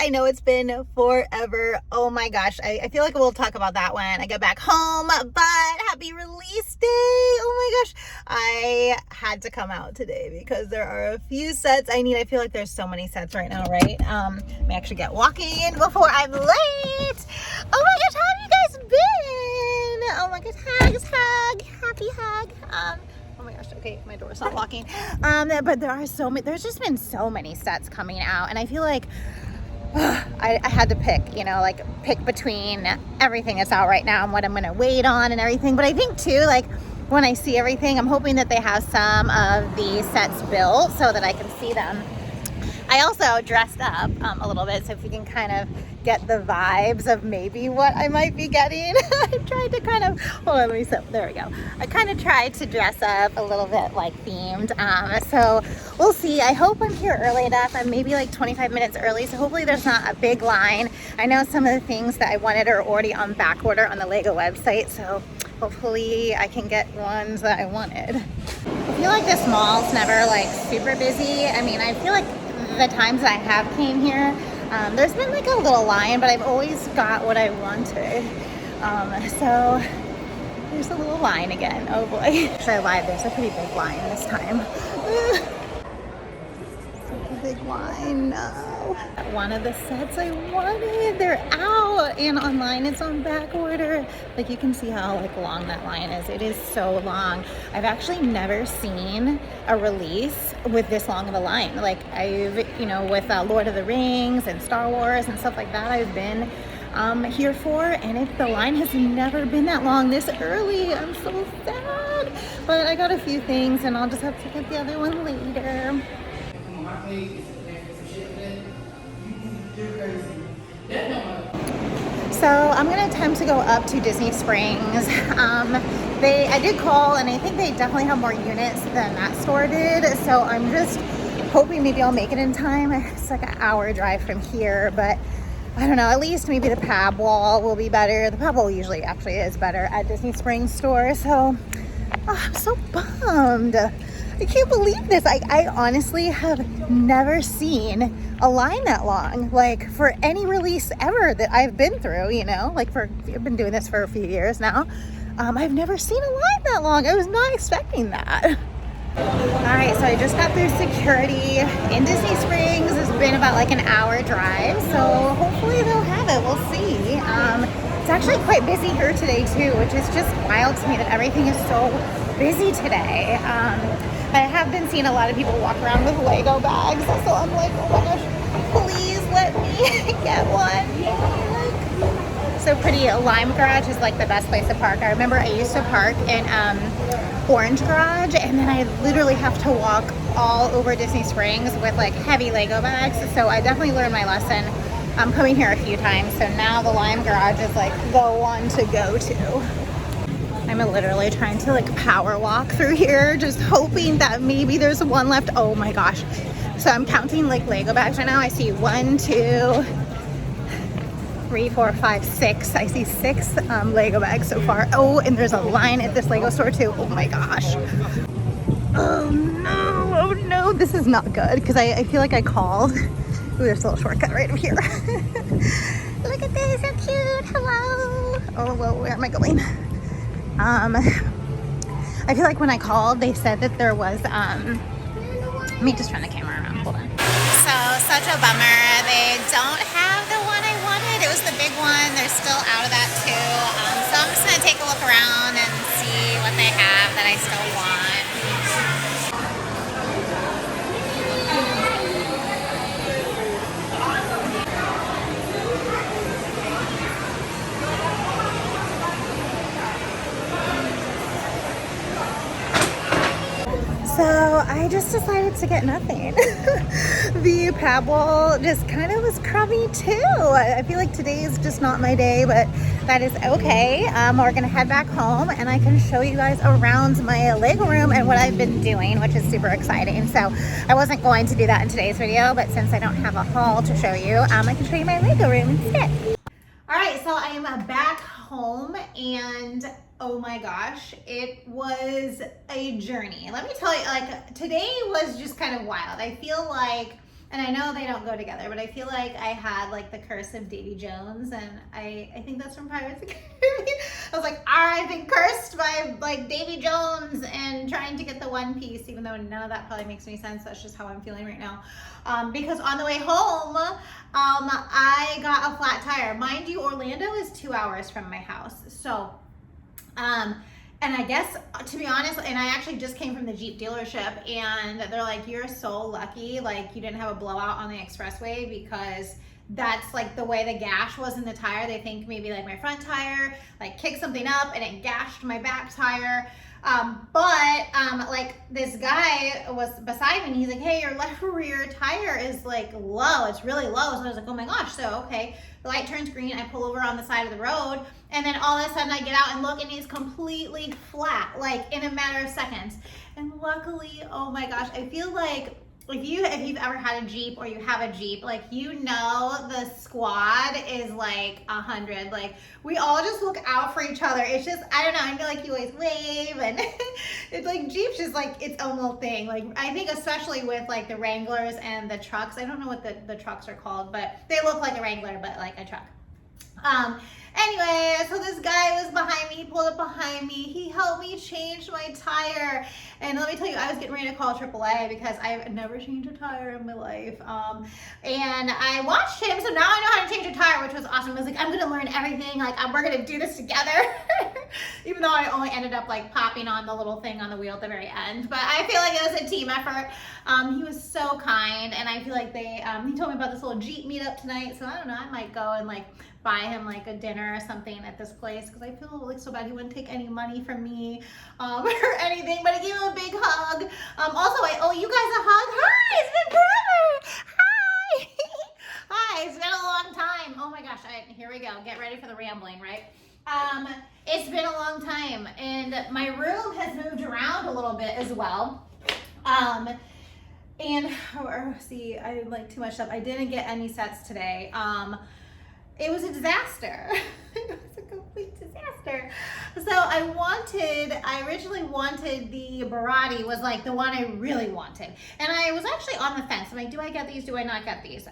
I know it's been forever. Oh my gosh. I feel like we'll talk about that when I get back home, but happy release day. Oh my gosh. I had to come out today because there are a few sets I need. I feel like there's so many sets right now, right? Let me actually get walking before I'm late. Oh my gosh, how have you guys been? Oh my gosh, hugs, hug, happy hug. Oh my gosh, okay, my door's not locking. But there are so many, there's just been so many sets coming out, and I feel like I had to pick, you know, like pick between everything that's out right now and what I'm gonna wait on and everything. But I think too, like when I see everything, I'm hoping that they have some of the sets built so that I can see them. I also dressed up a little bit, so if you can kind of get the vibes of maybe what I might be getting. I tried to kind of, hold on, let me sit, there we go. I kind of tried to dress up a little bit like themed, so we'll see. I hope I'm here early enough. I'm maybe like 25 minutes early, so hopefully there's not a big line. I know some of the things that I wanted are already on back order on the Lego website, so hopefully I can get ones that I wanted. I feel like this mall's never like super busy. I mean, I feel like the times I have came here, there's been like a little line, but I've always got what I wanted. So there's a little line again. Oh boy. Should I lie? There's a pretty big line this time. Such a big line. No. One of the sets I wanted, they're out, and online it's on back order. Like you can see how like long that line is. It is so long. I've actually never seen a release with this long of a line. Like I've, you know, with Lord of the Rings and Star Wars and stuff like that, I've been here for, and the line has never been that long this early. I'm so sad, but I got a few things and I'll just have to get the other one later. So I'm gonna attempt to go up to Disney Springs. I did call, and I think they definitely have more units than that store did, so I'm just hoping maybe I'll make it in time. It's like an hour drive from here, but I don't know, at least maybe the pab wall will be better. The pab wall usually actually is better at Disney Springs store, so I'm so bummed. I can't believe this. I honestly have never seen a line that long, like for any release ever that I've been through, you know, like I've been doing this for a few years now. I've never seen a line that long. I was not expecting that. All right, so I just got through security in Disney Springs. It's been about like an hour drive, so hopefully they'll have it. We'll see. It's actually quite busy here today too, which is just wild to me that everything is so busy today. I have been seeing a lot of people walk around with Lego bags, so I'm like, oh my gosh, please let me get one. So pretty. Lime Garage is like the best place to park. I remember I used to park in Orange Garage, and then I literally have to walk all over Disney Springs with like heavy Lego bags, so I definitely learned my lesson. I'm coming here a few times, so now the Lime Garage is like the one to go to. I'm literally trying to like power walk through here, just hoping that maybe there's one left. Oh my gosh. So I'm counting like Lego bags right now. I see 1, 2, 3, 4, 5, 6. I see 6 Lego bags so far. Oh, and there's a line at this Lego store too. Oh my gosh. Oh no, oh no. This is not good because I feel like I called. Ooh, there's a little shortcut right over here. Look at this, so cute. Hello. Oh, well, where am I going? I feel like when I called, they said that there was, let me just turn the camera around, hold on. So, such a bummer. They don't have the one I wanted. It was the big one. They're still out of that too. So I'm just gonna take a look around and see what they have that I still want. So I just decided to get nothing. The pab wall just kind of was crummy too. I feel like today is just not my day, but that is okay. We're gonna head back home and I can show you guys around my Lego room and what I've been doing, which is super exciting. So I wasn't going to do that in today's video, but since I don't have a haul to show you, I can show you my Lego room instead. All right, so I am back home and oh my gosh, it was a journey. Let me tell you, like today was just kind of wild. I feel like And I know they don't go together, but I feel like I had like the curse of Davy Jones, and I think that's from Pirates of the Caribbean. I was like, I've been cursed by like Davy Jones and trying to get the One Piece, even though none of that probably makes any sense. That's just how I'm feeling right now. Because on the way home, I got a flat tire. Mind you, Orlando is 2 hours from my house. So, and I guess, to be honest, and I actually just came from the Jeep dealership, and they're like, you're so lucky, like, you didn't have a blowout on the expressway, because that's like the way the gash was in the tire. They think maybe like my front tire like kicked something up and it gashed my back tire. Like this guy was beside me and he's like, hey, your left rear tire is like low. It's really low. So I was like, oh my gosh. So, okay. The light turns green. I pull over on the side of the road, and then all of a sudden I get out and look, and he's completely flat, like in a matter of seconds. And luckily, oh my gosh, I feel like if you've ever had a Jeep, or you have a Jeep, like, you know, the squad is like 100. Like, we all just look out for each other. It's just, I don't know, I feel like you always wave, and it's like Jeep's just like its own little thing. Like, I think especially with like the Wranglers and the trucks, I don't know what the trucks are called, but they look like a Wrangler, but like a truck. Anyway, so this guy was behind me, he pulled up behind me, he helped me change my tire. And let me tell you, I was getting ready to call AAA because I've never changed a tire in my life. And I watched him, so now I know how to change a tire, which was awesome. I was like, I'm gonna learn everything, like, we're gonna do this together. Even though I only ended up like popping on the little thing on the wheel at the very end. But I feel like it was a team effort. He was so kind, and I feel like he told me about this little Jeep meetup tonight, so I don't know, I might go and like buy him like a dinner or something at this place, because I feel like so bad he wouldn't take any money from me or anything, but I gave him a big hug. Also, I owe you guys a hug. Hi, it's been forever. Hi. Hi, it's been a long time. Oh my gosh, here we go. Get ready for the rambling, right? It's been a long time, and my room has moved around a little bit as well. See, I did like too much stuff. I didn't get any sets today. It was a disaster. It was a complete disaster. So I originally wanted the Baratie, was like the one I really wanted. And I was actually on the fence. I'm like, do I get these? Do I not get these?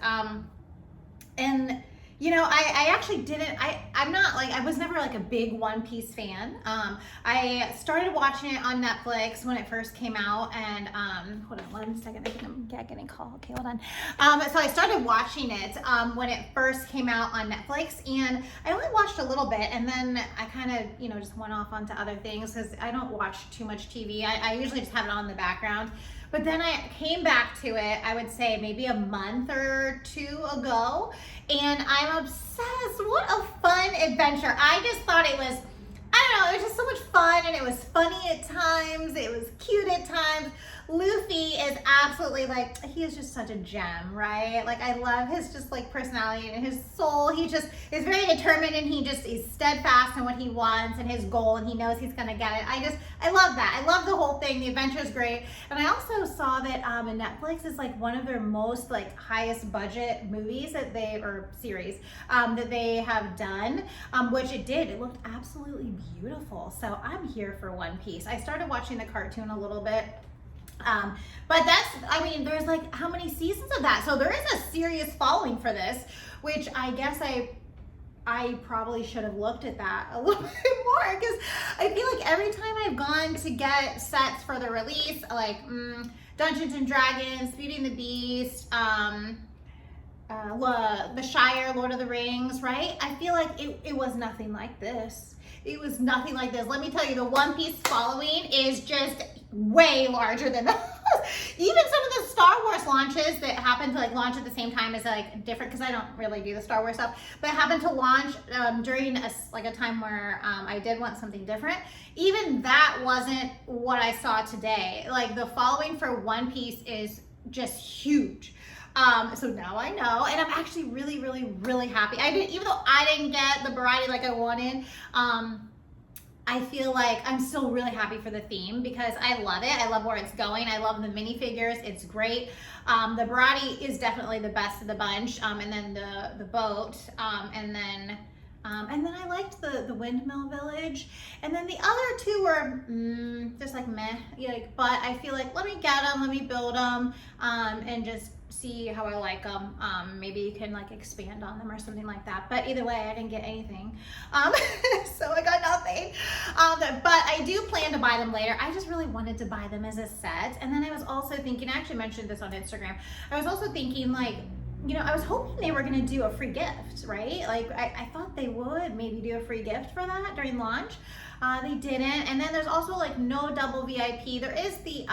And you know, I actually didn't, I'm not like, I was never like a big One Piece fan. I started watching it on Netflix when it first came out, and hold on one second, I think I'm getting a call. Okay, hold on. So I started watching it when it first came out on Netflix, and I only watched a little bit, and then I kind of, you know, just went off onto other things because I don't watch too much TV. I usually just have it on in the background. But then I came back to it, I would say maybe a month or two ago, and I'm obsessed. What a fun adventure. I just thought it was, I don't know, it was just so much fun, and it was funny at times, it was cute at times. Luffy is absolutely like, he is just such a gem, right? Like, I love his just like personality and his soul. He just is very determined, and he just is steadfast in what he wants and his goal, and he knows he's gonna get it. I love that. I love the whole thing. The adventure is great. And I also saw that Netflix is like one of their most like highest budget movies that or series that they have done, which it did. It looked absolutely beautiful. So I'm here for One Piece. I started watching the cartoon a little bit. But there's like how many seasons of that? So there is a serious following for this, which I guess I probably should have looked at that a little bit more, because I feel like every time I've gone to get sets for the release, like Dungeons and Dragons, Beauty and the Beast, the Shire, Lord of the Rings, right? I feel like it was nothing like this. It was nothing like this. Let me tell you, the One Piece following is just way larger than those. Even some of the Star Wars launches that happen to like launch at the same time is like different, because I don't really do the Star Wars stuff, but happened to launch during a time where I did want something different. Even that wasn't what I saw today. Like, the following for One Piece is just huge. So now I know, and I'm actually really, really, really happy. Even though I didn't get the Baratie like I wanted, I feel like I'm still really happy for the theme, because I love it. I love where it's going. I love the minifigures. It's great. The Baratie is definitely the best of the bunch. And then the boat, and then I liked the Windmill Village, and then the other two were just like meh. But I feel like, let me get them, let me build them, and just see how I like them. Maybe you can like expand on them or something like that. But either way, I didn't get anything. So I got nothing. But I do plan to buy them later. I just really wanted to buy them as a set. And then I was also thinking, I actually mentioned this on Instagram. I was also thinking like, you know, I was hoping they were gonna do a free gift, right? Like I thought they would maybe do a free gift for that during launch. They didn't. And then there's also like no double VIP. There is the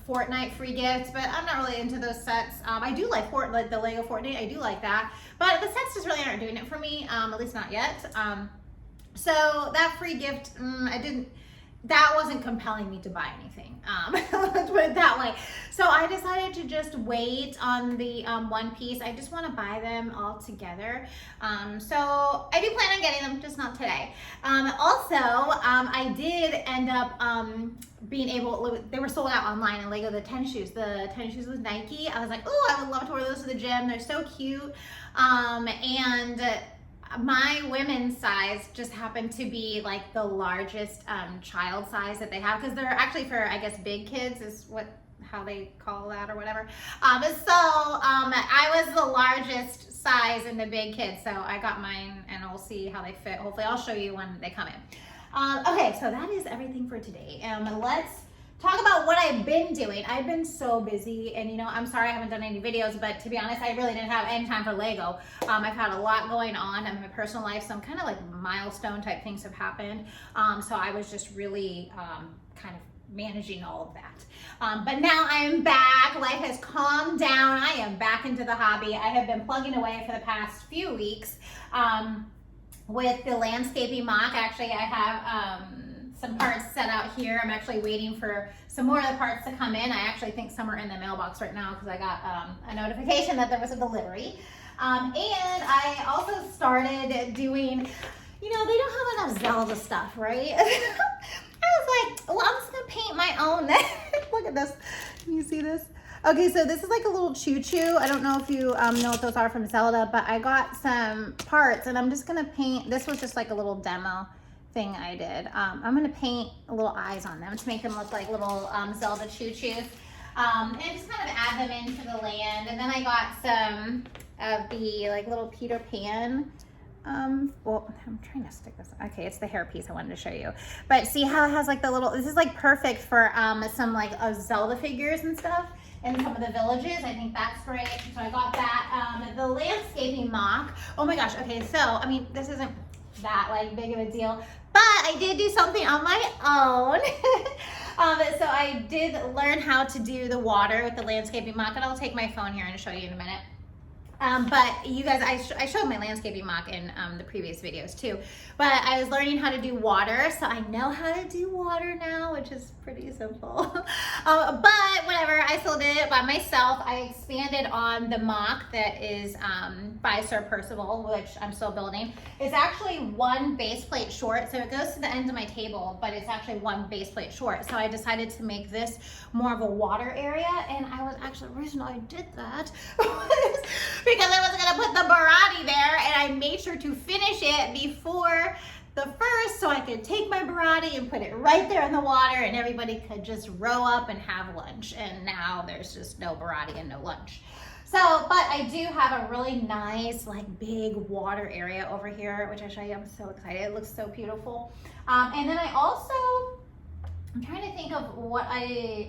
Fortnite free gift, but I'm not really into those sets. I do like the Lego Fortnite. I do like that, but the sets just really aren't doing it for me, at least not yet. So that free gift, that wasn't compelling me to buy anything. Let's put it that way. So I decided to just wait on the one piece. I just want to buy them all together. So I do plan on getting them, just not today. Also, I did end up being able, they were sold out online in Lego, the tennis shoes. The tennis shoes with Nike. I was like, oh, I would love to wear those to the gym. They're so cute. And my women's size just happened to be like the largest child size that they have, because they're actually for, I guess, big kids is how they call that or whatever. I was the largest size in the big kids, so I got mine and we'll see how they fit. Hopefully I'll show you when they come in. Okay, so that is everything for today. Let's talk about what I've been doing. I've been so busy, and you know, I'm sorry I haven't done any videos, but to be honest, I really didn't have any time for Lego. I've had a lot going on in my personal life, some kind of like milestone type things have happened. So I was just really kind of managing all of that. But now I am back. Life has calmed down. I am back into the hobby. I have been plugging away for the past few weeks with the landscaping mock. Actually, I have some parts set out here. I'm actually waiting for some more of the parts to come in. I actually think some are in the mailbox right now because I got a notification that there was a delivery. And I also started doing, you know, they don't have enough Zelda stuff, right? I was like, well, I'm just gonna paint my own. Look at this. Can you see this? Okay, so this is like a little choo-choo. I don't know if you know what those are from Zelda, but I got some parts and I'm just gonna paint. This was just like a little demo thing I did. I'm gonna paint little eyes on them to make them look like little Zelda choo-choos. And just kind of add them into the land. And then I got some of the like little Peter Pan. Well, I'm trying to stick this. Okay, it's the hair piece I wanted to show you. But see how it has like the little, this is like perfect for some like Zelda figures and stuff in some of the villages. I think that's great. So I got that. The landscaping mock. Oh my gosh. Okay, so I mean, this isn't that like big of a deal, but I did do something on my own. So I did learn how to do the water with the landscaping mock, and I'll take my phone here and show you in a minute. But you guys, I showed my landscaping mock in the previous videos too, but I was learning how to do water, so I know how to do water now, which is pretty simple. But whatever, I still did it by myself. I expanded on the mock that is by Sir Percival, which I'm still building. It's actually one base plate short, so it goes to the end of my table, but it's actually one base plate short. So I decided to make this more of a water area, and I was actually, the reason I did that because I wasn't gonna put the Baratie there, and I made sure to finish it before the first so I could take my Baratie and put it right there in the water and everybody could just row up and have lunch. And now there's just no Baratie and no lunch. So, but I do have a really nice like big water area over here, which I show you. I'm so excited. It looks so beautiful. And then I also, I'm trying to think of what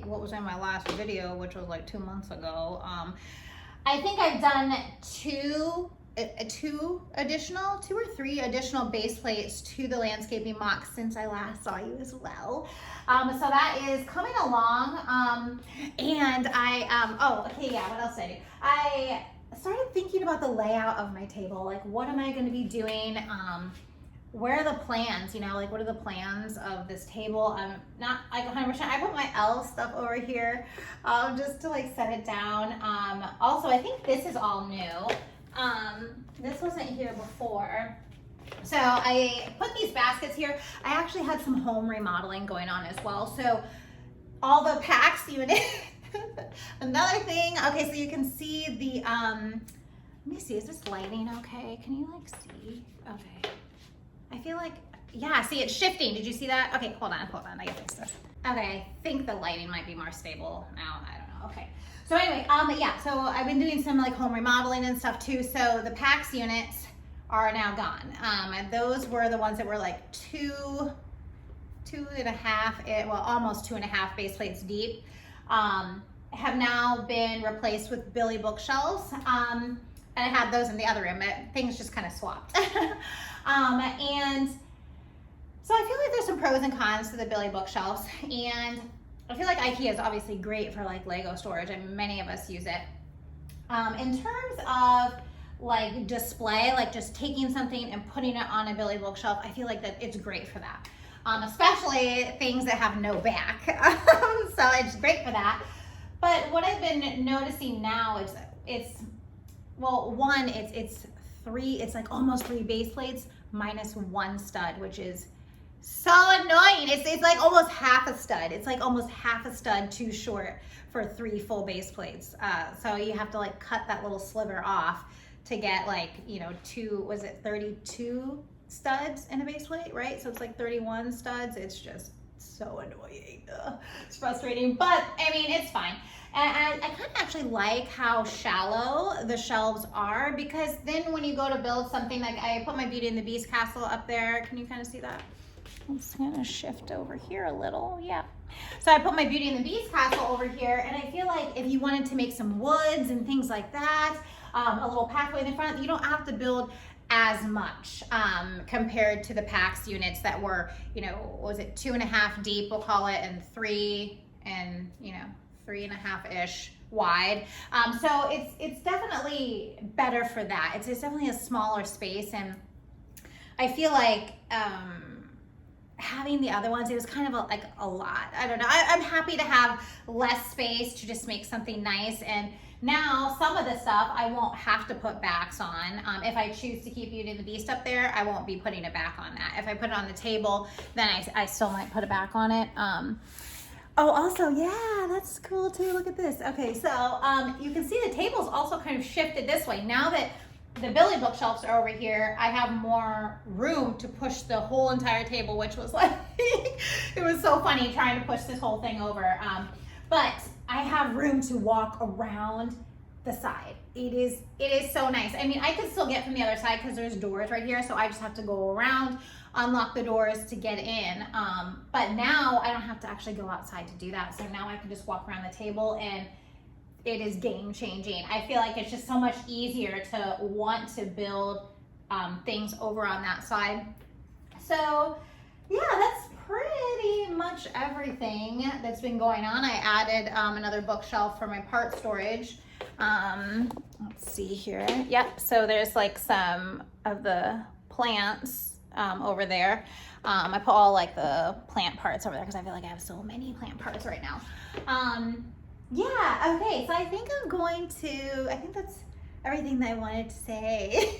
was in my last video, which was like 2 months ago. I think I've done two or three additional base plates to the landscaping mock since I last saw you as well. So that is coming along. And oh, okay, yeah, what else did I do? I started thinking about the layout of my table. Like, what am I going to be doing? Where are the plans? You know, like, what are the plans of this table? I'm not like 100%. I put my L stuff over here just to like set it down. Also, I think this is all new. This wasn't here before. So I put these baskets here. I actually had some home remodeling going on as well. So all the packs unit. Another thing. Okay, so you can see the, let me see, is this lighting okay? Can you like see? Okay. I feel like, yeah, see it's shifting. Did you see that? Okay, hold on, I gotta fix this. Okay, I think the lighting might be more stable now. I don't know. Okay. So anyway, yeah, so I've been doing some like home remodeling and stuff too. So the PAX units are now gone. And those were the ones that were like two and a half, well, almost 2.5 base plates deep. Have now been replaced with Billy bookshelves. And I had those in the other room, but things just kind of swapped. And so I feel like there's some pros and cons to the Billy bookshelves. And I feel like IKEA is obviously great for like Lego storage, and many of us use it. In terms of like display, like just taking something and putting it on a Billy bookshelf, I feel like that it's great for that. Especially things that have no back. So it's great for that. But what I've been noticing now is it's like almost 3 base plates minus 1 stud, which is so annoying. It's like almost half a stud. It's like almost half a stud too short for 3 full base plates. So you have to like cut that little sliver off to get like, 32 studs in a base plate, right? So it's like 31 studs. It's just so annoying. It's frustrating, but I mean, it's fine. And I kind of actually like how shallow the shelves are, because then when you go to build something, like I put my Beauty and the Beast castle up there. Can you kind of see that? I'm just gonna shift over here a little, yeah. So I put my Beauty and the Beast castle over here, and I feel like if you wanted to make some woods and things like that, a little pathway in the front, you don't have to build as much compared to the PAX units that were, what was it, 2.5 deep, we'll call it, and 3 and 3.5-ish wide. So it's definitely better for that. It's definitely a smaller space, and I feel like having the other ones, it was kind of a lot. I don't know. I'm happy to have less space to just make something nice. And now some of the stuff I won't have to put backs on. If I choose to keep Beauty and the Beast up there, I won't be putting it back on that. If I put it on the table, then I still might put it back on it. Oh, also, yeah, that's cool too. Look at this. Okay, so you can see the table's also kind of shifted this way. Now that the Billy bookshelves are over here, I have more room to push the whole entire table, which was like, it was so funny trying to push this whole thing over. But I have room to walk around the side. It is so nice. I mean, I can still get from the other side because there's doors right here, so I just have to go around, unlock the doors to get in. But now I don't have to actually go outside to do that. So now I can just walk around the table, and it is game changing. I feel like it's just so much easier to want to build things over on that side. So yeah, that's pretty much everything that's been going on. I added another bookshelf for my part storage. Let's see here. Yep, so there's like some of the plants over there. I put all like the plant parts over there because I feel like I have so many plant parts right now. Yeah, okay, so I think that's everything that I wanted to say.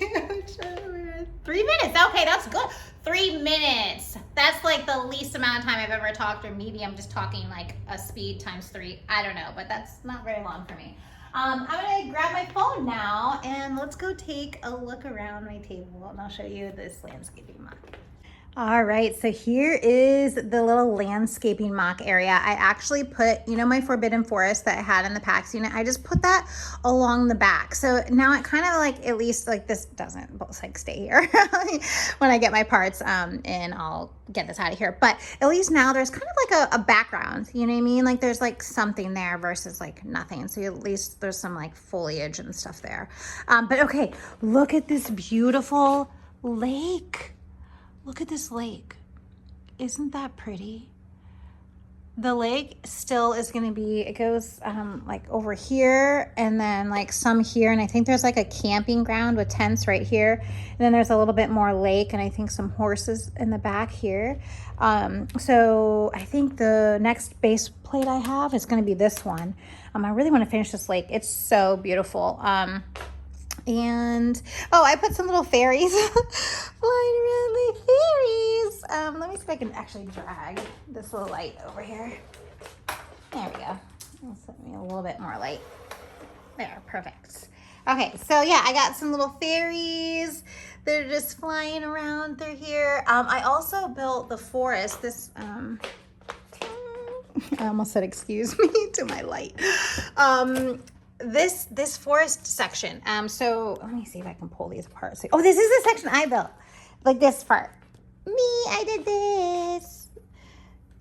3 minutes, okay, that's good. 3 minutes. That's like the least amount of time I've ever talked, or maybe I'm just talking like a speed times 3. I don't know, but that's not very long for me. I'm gonna grab my phone now and let's go take a look around my table, and I'll show you this landscaping mock. All right, so here is the little landscaping mock area. I actually put, my forbidden forest that I had in the PAX unit, I just put that along the back. So now it kind of like, at least like this doesn't like stay here when I get my parts and I'll get this out of here. But at least now there's kind of like a background, you know what I mean? Like there's like something there versus like nothing. So at least there's some like foliage and stuff there. But okay, look at this beautiful lake. Look at this lake. Isn't that pretty? The lake still is gonna be, it goes like over here and then like some here. And I think there's like a camping ground with tents right here. And then there's a little bit more lake and I think some horses in the back here. So I think the next base plate I have is gonna be this one. I really wanna finish this lake. It's so beautiful. And I put some little fairies flying around like fairies. Let me see if I can actually drag this little light over here. There we go. I'll set me a little bit more light. There, perfect. Okay, so yeah, I got some little fairies. They're just flying around through here. I also built the forest. This I almost said excuse me to my light. This forest section. So let me see if I can pull these apart. So, oh, this is the section I built. Like this part. Me, I did this.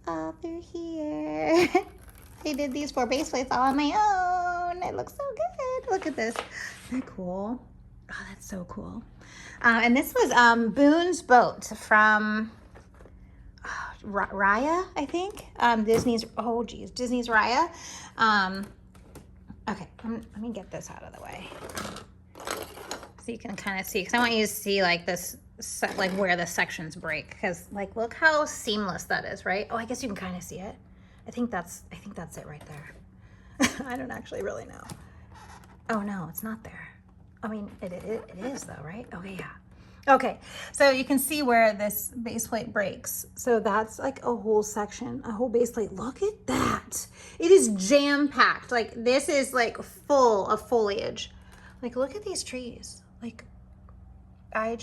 All through here. I did these 4 base plates all on my own. It looks so good. Look at this. Isn't that cool? Oh, that's so cool. And this was Boone's boat from Raya, I think. Disney's Raya. Okay, let me get this out of the way so you can kind of see, because I want you to see like this, like where the sections break, because like look how seamless that is, right? Oh, I guess you can kind of see it. I think that's it right there. I don't actually really know. Oh no, it's not there. I mean, it is though, right? Okay, yeah. Okay, so you can see where this base plate breaks. So that's like a whole section, a whole base plate. Look at that. It is jam-packed. Like this is like full of foliage. Like look at these trees. Like I'm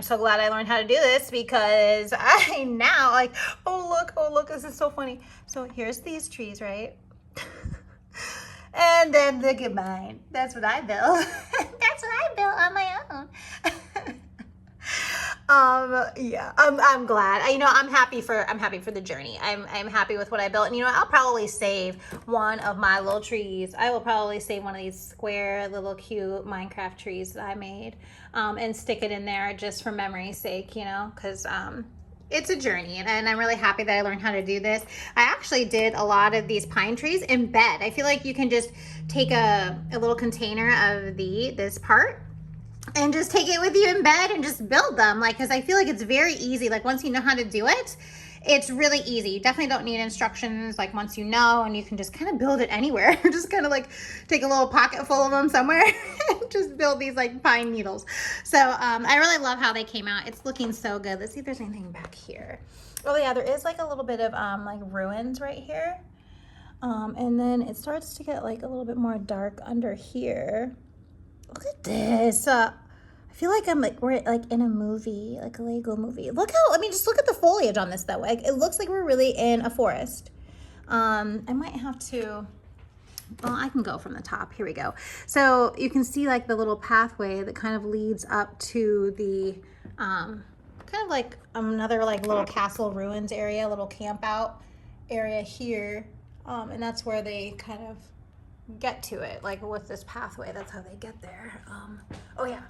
so glad I learned how to do this, because I now like, oh look, this is so funny. So here's these trees, right? And then look at mine. That's what I built. That's what I built on my own. Yeah, I'm glad. I'm happy for the journey. I'm happy with what I built. And I'll probably save one of my little trees. I will probably save one of these square little cute Minecraft trees that I made, and stick it in there just for memory's sake, because it's a journey, and I'm really happy that I learned how to do this. I actually did a lot of these pine trees in bed. I feel like you can just take a little container of this part and just take it with you in bed and just build them. Like, because I feel like it's very easy. Like once you know how to do it, it's really easy. You definitely don't need instructions. Like once you know, and you can just kind of build it anywhere. Just kind of like take a little pocket full of them somewhere and just build these like pine needles. So I really love how they came out. It's looking so good. Let's see if there's anything back here. Oh yeah, there is like a little bit of like ruins right here. And then it starts to get like a little bit more dark under here. Look at this. I feel like we're like in a movie, like a Lego movie. Just look at the foliage on this though. Like it looks like we're really in a forest. I might have to, well, I can go from the top. Here we go. So you can see like the little pathway that kind of leads up to the, kind of like another like little castle ruins area, little camp out area here. And that's where they kind of get to it, like with this pathway. That's how they get there. Oh yeah.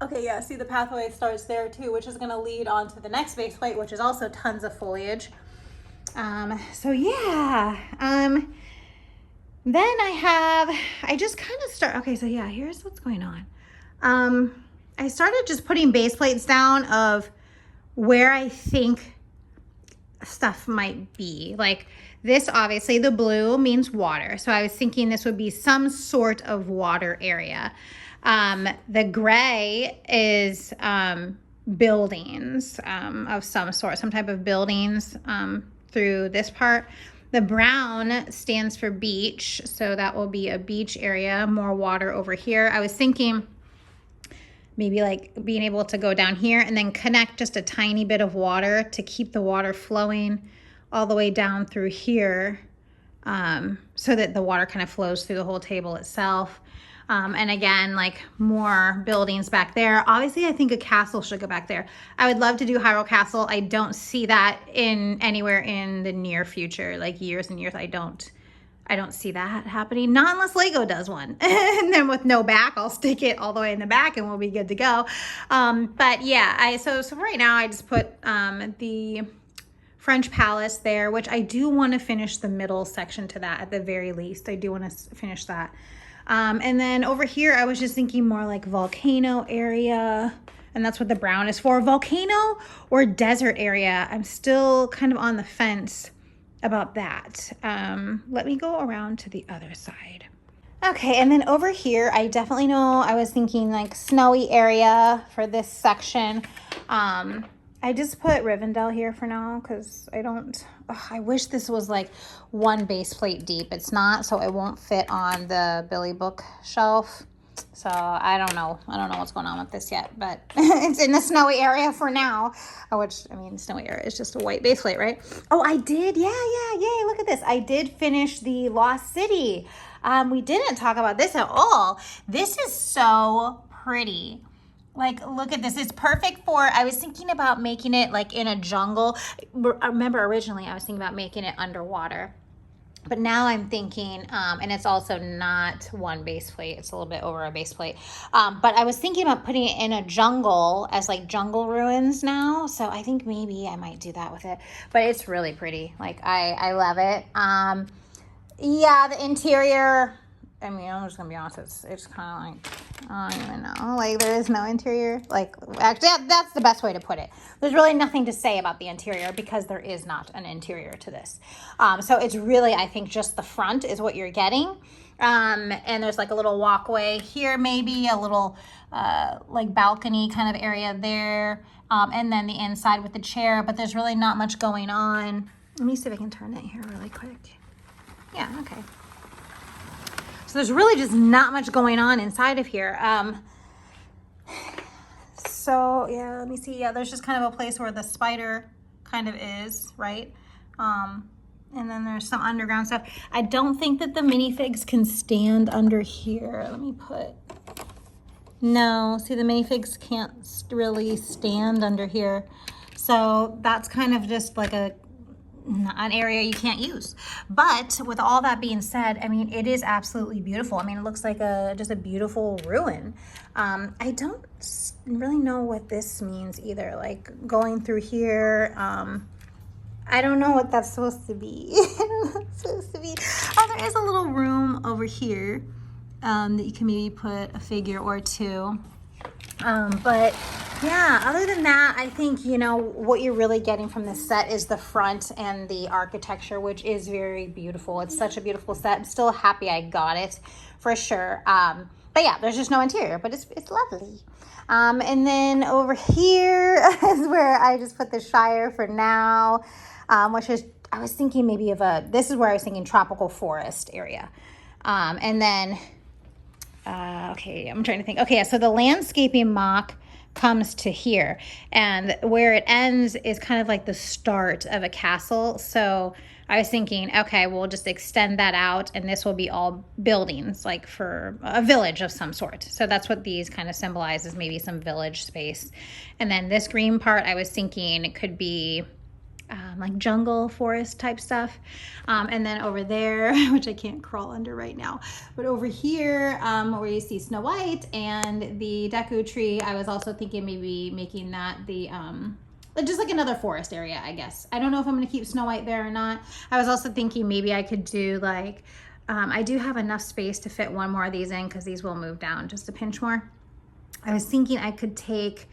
Okay, yeah, see the pathway starts there too, which is gonna lead on to the next base plate, which is also tons of foliage. So yeah, then I just kind of start, okay, so yeah, here's what's going on. I started just putting base plates down of where I think stuff might be. Like this, obviously the blue means water. So I was thinking this would be some sort of water area. The gray is buildings of some sort, some type of buildings through this part. The brown stands for beach, so that will be a beach area, more water over here. I was thinking maybe like being able to go down here and then connect just a tiny bit of water to keep the water flowing all the way down through here, so that the water kind of flows through the whole table itself. And again, like more buildings back there. Obviously, I think a castle should go back there. I would love to do Hyrule Castle. I don't see that anywhere in the near future, like years and years. I don't see that happening, not unless Lego does one. And then with no back, I'll stick it all the way in the back and we'll be good to go. But yeah, so right now I just put the French Palace there, which I do want to finish the middle section to that at the very least. I do want to finish that. And then over here, I was just thinking more like volcano area, and that's what the brown is for. Volcano or desert area. I'm still kind of on the fence about that. Let me go around to the other side. Okay, and then over here, I definitely know I was thinking like snowy area for this section. I just put Rivendell here for now because I wish this was like one base plate deep. It's not, so it won't fit on the Billy book shelf. So I don't know what's going on with this yet, but it's in the snowy area for now. Which, I mean, snowy area is just a white base plate, right? Oh, I did. Yeah. Yay. Look at this. I did finish the Lost City. We didn't talk about this at all. This is so pretty. Like, look at this. It's perfect for, I was thinking about making it like in a jungle. Remember, originally I was thinking about making it underwater. But now I'm thinking, and it's also not one base plate. It's a little bit over a base plate. But I was thinking about putting it in a jungle as like jungle ruins now. So I think maybe I might do that with it. But it's really pretty. Like, I love it. Yeah, the interior, I mean, I'm just going to be honest. It's kind of like, I don't even know. Like, there is no interior. Like, actually, that's the best way to put it. There's really nothing to say about the interior because there is not an interior to this. So it's really, I think, just the front is what you're getting. And there's like a little walkway here, maybe a little like balcony kind of area there. And then the inside with the chair. But there's really not much going on. Let me see if I can turn it here really quick. Yeah, okay. So there's really just not much going on inside of here. So yeah, let me see. Yeah, there's just kind of a place where the spider kind of is, right? And then there's some underground stuff. I don't think that the minifigs can stand under here. Let me put, no, see, the minifigs can't really stand under here. So that's kind of just like an area you can't use. But with all that being said, I mean, it is absolutely beautiful. I mean, it looks like just a beautiful ruin. I don't really know what this means either. Like, going through here, I don't know what that's supposed to be. Oh, there is a little room over here that you can maybe put a figure or two. But yeah, other than that, I think, you know, what you're really getting from this set is the front and the architecture, which is very beautiful. It's such a beautiful set. I'm still happy I got it for sure. But yeah, there's just no interior, but it's lovely. And then over here is where I just put the Shire for now, which is, I was thinking maybe this is where I was thinking tropical forest area. And then, okay, I'm trying to think. Okay, so the landscaping MOC comes to here, and where it ends is kind of like the start of a castle. So I was thinking, okay, we'll just extend that out, and this will be all buildings, like for a village of some sort. So that's what these kind of symbolize, is maybe some village space. And then this green part, I was thinking it could be like jungle forest type stuff. And then over there, which I can't crawl under right now, but over here where you see Snow White and the Deku tree, I was also thinking maybe making that the just like another forest area, I guess. I don't know if I'm going to keep Snow White there or not. I was also thinking maybe I could do like, I do have enough space to fit one more of these in because these will move down just a pinch more. I was thinking I could take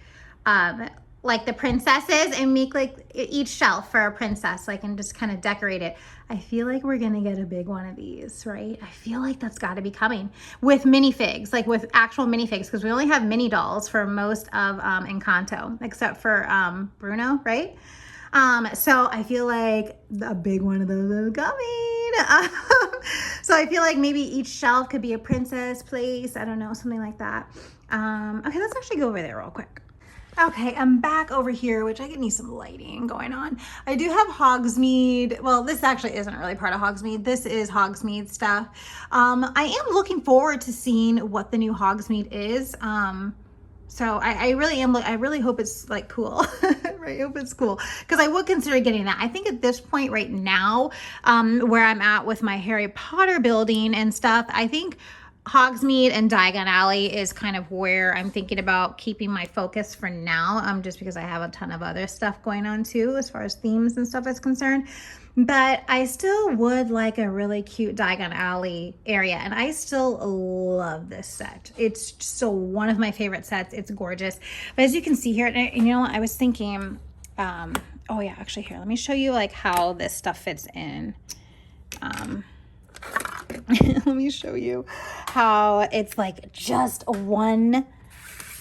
like the princesses and make like each shelf for a princess, like, and just kind of decorate it. I feel like we're gonna get a big one of these, right? I feel like that's got to be coming with minifigs, like with actual minifigs, because we only have mini dolls for most of Encanto, except for Bruno, right? So I feel like a big one of those is coming. So I feel like maybe each shelf could be a princess place. I don't know, something like that. Okay, let's actually go over there real quick. Okay, I'm back over here, which I need some lighting going on. I do have Hogsmeade. Well, this actually isn't really part of Hogsmeade. This is Hogsmeade stuff. I am looking forward to seeing what the new Hogsmeade is. So I really am. I really hope it's like cool. Right? I hope it's cool, because I would consider getting that. I think at this point right now, where I'm at with my Harry Potter building and stuff, I think Hogsmeade and Diagon Alley is kind of where I'm thinking about keeping my focus for now, just because I have a ton of other stuff going on too, as far as themes and stuff is concerned. But I still would like a really cute Diagon Alley area, and I still love this set. It's still one of my favorite sets. It's gorgeous. But as you can see here, and you know, I was thinking, oh yeah, actually here, let me show you like how this stuff fits in. Let me show you how it's like just one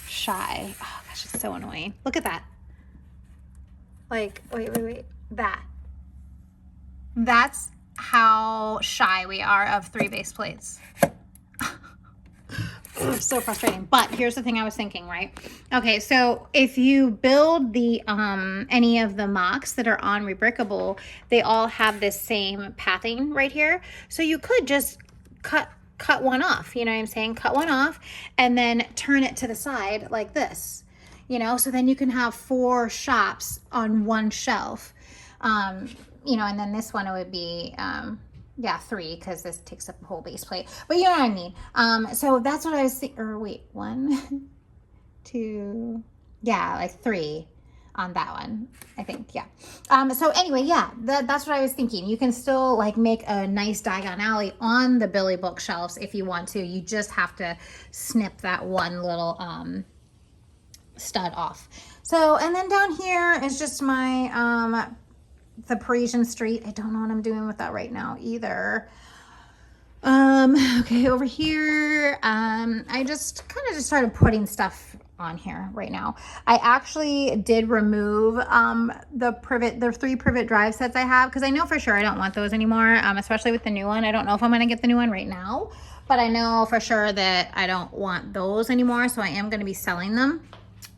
shy. Oh gosh, it's so annoying. Look at that. Like, wait. That's how shy we are of 3 base plates. So frustrating. But here's the thing I was thinking, right? Okay, so if you build the any of the MOCs that are on Rebrickable, they all have this same pathing right here. So you could just cut one off, you know what I'm saying? Cut one off and then turn it to the side like this, you know, so then you can have 4 shops on one shelf. You know, and then this one it would be yeah, 3, because this takes up the whole base plate. But you know what I mean. So that's what I was thinking. Or wait, 1, 2, yeah, like 3 on that one, I think. Yeah. So anyway, yeah, that's what I was thinking. You can still like make a nice Diagon Alley on the Billy bookshelves if you want to. You just have to snip that one little stud off. So, and then down here is just my the Parisian Street. I don't know what I'm doing with that right now either. Okay, over here, I just kind of just started putting stuff on here right now. I actually did remove the 3 privet drive sets I have, because I know for sure I don't want those anymore, especially with the new one. I don't know if I'm going to get the new one right now, but I know for sure that I don't want those anymore, so I am going to be selling them.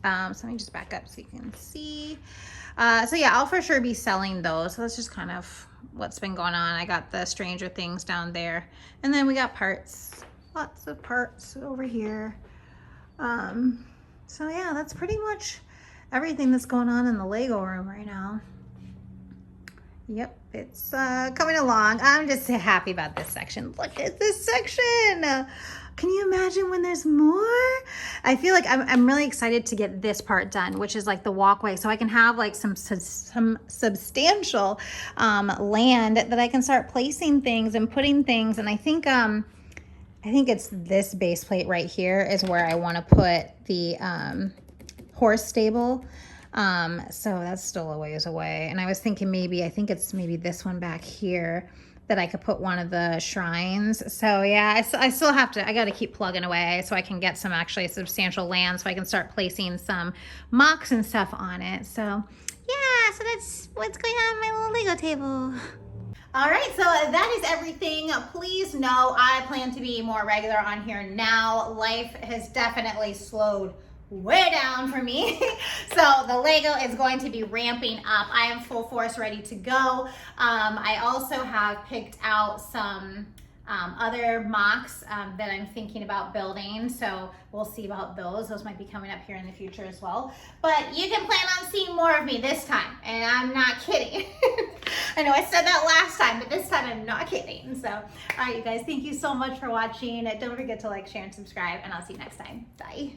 So let me just back up so you can see. So yeah, I'll for sure be selling those. So that's just kind of what's been going on. I got the Stranger Things down there. And then we got parts, lots of parts over here. So yeah, that's pretty much everything that's going on in the Lego room right now. Yep, it's coming along. I'm just happy about this section. Look at this section. Can you imagine when there's more? I feel like I'm really excited to get this part done, which is like the walkway, so I can have like some substantial land that I can start placing things and putting things. And I think it's this base plate right here is where I want to put the horse stable. So that's still a ways away. And I was thinking I think it's maybe this one back here that I could put one of the shrines. So yeah, I still have to, I got to keep plugging away so I can get some actually substantial land so I can start placing some MOCs and stuff on it. So yeah, so that's what's going on my little Lego table. All right, so that is everything. Please know I plan to be more regular on here now. Life has definitely slowed way down for me. So the Lego is going to be ramping up. I am full force ready to go. I also have picked out some other MOCs that I'm thinking about building. So we'll see about those. Those might be coming up here in the future as well. But you can plan on seeing more of me this time. And I'm not kidding. I know I said that last time, but this time I'm not kidding. So, all right, you guys, thank you so much for watching. Don't forget to like, share, and subscribe. And I'll see you next time. Bye.